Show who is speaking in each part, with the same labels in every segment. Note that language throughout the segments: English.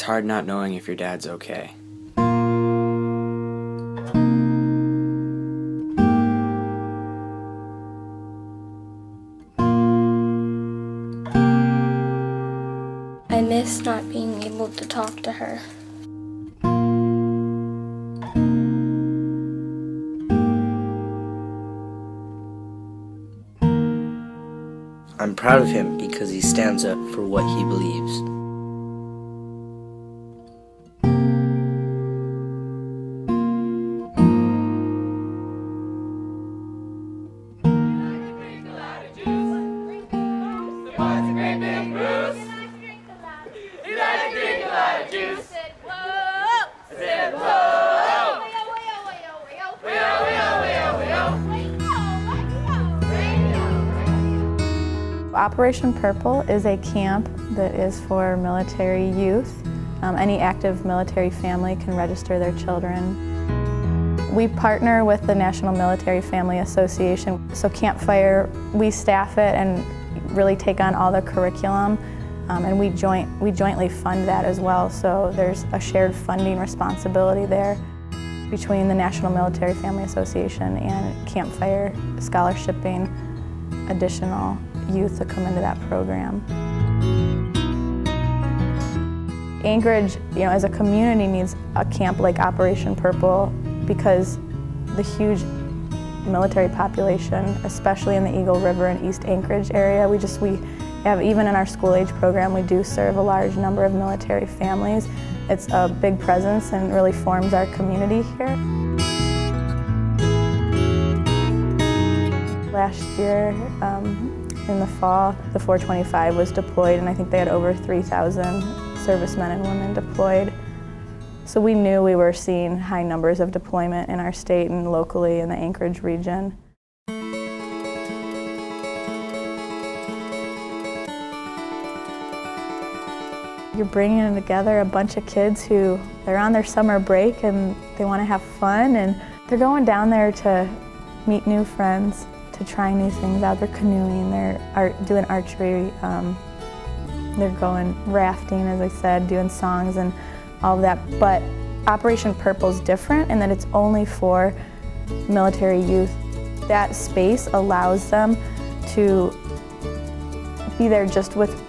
Speaker 1: It's hard not knowing if your dad's okay.
Speaker 2: I miss not being able to talk to her.
Speaker 3: I'm proud of him because he stands up for what he believes.
Speaker 4: Operation Purple is a camp that is for military youth. Any active military family can register their children. We partner with the National Military Family Association. So Campfire, we staff it and really take on all the curriculum, and we jointly fund that as well. So there's a shared funding responsibility there between the National Military Family Association and Campfire, scholarshiping additional youth to come into that program. Anchorage, as a community needs a camp like Operation Purple because the huge military population, especially in the Eagle River and East Anchorage area, we have, even in our school age program, we do serve a large number of military families. It's a big presence and really forms our community here. Last year, in the fall, the 425 was deployed, and I think they had over 3,000 servicemen and women deployed. So we knew we were seeing high numbers of deployment in our state and locally in the Anchorage region. You're bringing together a bunch of kids who, they're on their summer break and they want to have fun, and they're going down there to meet new friends, to try new things out. They're canoeing, they're doing archery, they're going rafting, as I said, doing songs and all of that. But Operation Purple's different in that it's only for military youth. That space allows them to be there just with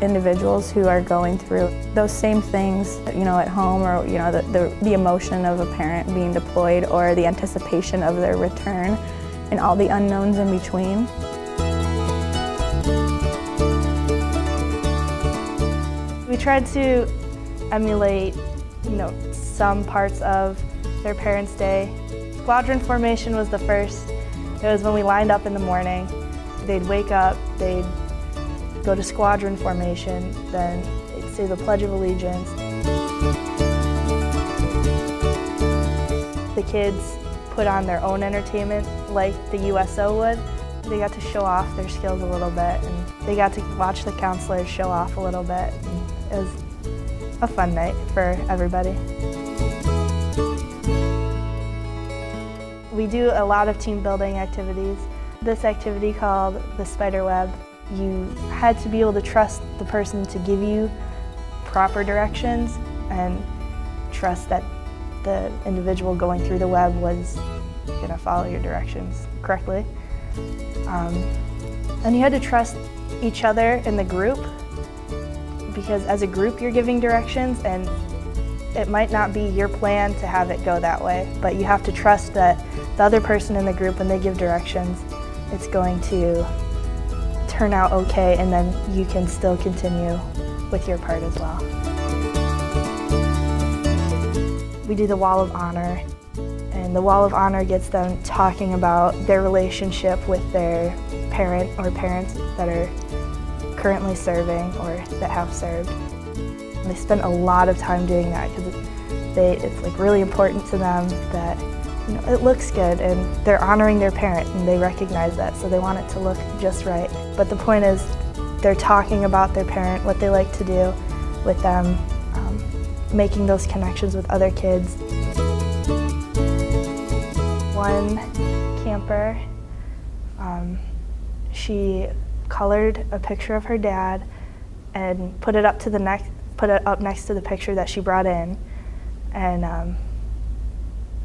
Speaker 4: individuals who are going through those same things, at home, or the emotion of a parent being deployed, or the anticipation of their return, and all the unknowns in between.
Speaker 5: We tried to emulate, some parts of their parents' day. Squadron formation was the first. It was when we lined up in the morning. They'd wake up, they'd go to squadron formation, then they'd say the Pledge of Allegiance. The kids put on their own entertainment like the USO would. They got to show off their skills a little bit, and they got to watch the counselors show off a little bit. And it was a fun night for everybody. We do a lot of team building activities. This activity called the Spider Web, you had to be able to trust the person to give you proper directions and trust that the individual going through the web was going to follow your directions correctly. And you had to trust each other in the group, because as a group you're giving directions and it might not be your plan to have it go that way, but you have to trust that the other person in the group, when they give directions, it's going to turn out okay, and then you can still continue with your part as well. We do the Wall of Honor, and the Wall of Honor gets them talking about their relationship with their parent or parents that are currently serving or that have served. And they spend a lot of time doing that because it's like really important to them that it looks good, and they're honoring their parent and they recognize that, so they want it to look just right. But the point is, they're talking about their parent, what they like to do with them, making those connections with other kids. One camper, she colored a picture of her dad and put it up to the put it up next to the picture that she brought in, and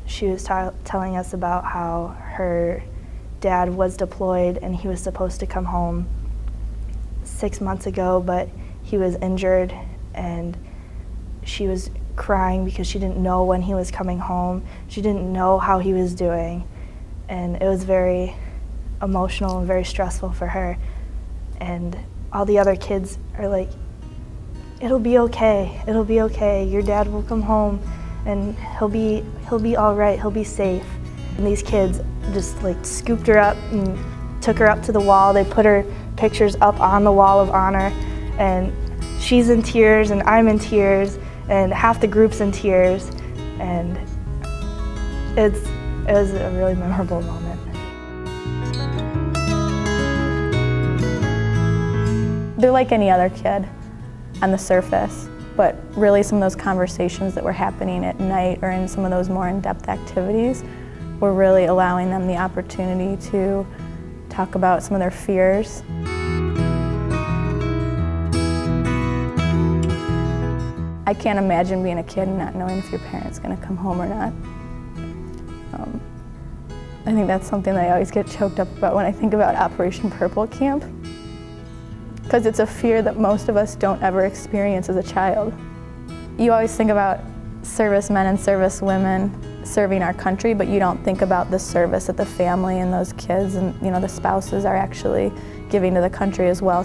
Speaker 5: she was telling us about how her dad was deployed and he was supposed to come home 6 months ago, but he was injured, and she was crying because she didn't know when he was coming home. She didn't know how he was doing, and it was very emotional and very stressful for her. And all the other kids are like, it'll be okay, it'll be okay, your dad will come home and he'll be all right, he'll be safe. And these kids just like scooped her up and took her up to the wall. They put her pictures up on the wall of honor, and she's in tears and I'm in tears and half the group's in tears, and it was a really memorable moment.
Speaker 4: They're like any other kid on the surface, but really some of those conversations that were happening at night or in some of those more in-depth activities were really allowing them the opportunity to talk about some of their fears. I can't imagine being a kid and not knowing if your parent's going to come home or not. I think that's something that I always get choked up about when I think about Operation Purple Camp, because it's a fear that most of us don't ever experience as a child. You always think about servicemen and servicewomen serving our country, but you don't think about the service that the family and those kids and the spouses are actually giving to the country as well.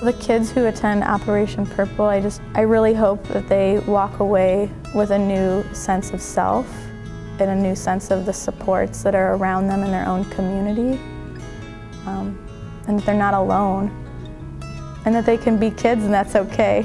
Speaker 4: The kids who attend Operation Purple, I really hope that they walk away with a new sense of self and a new sense of the supports that are around them in their own community, and that they're not alone, and that they can be kids and that's okay.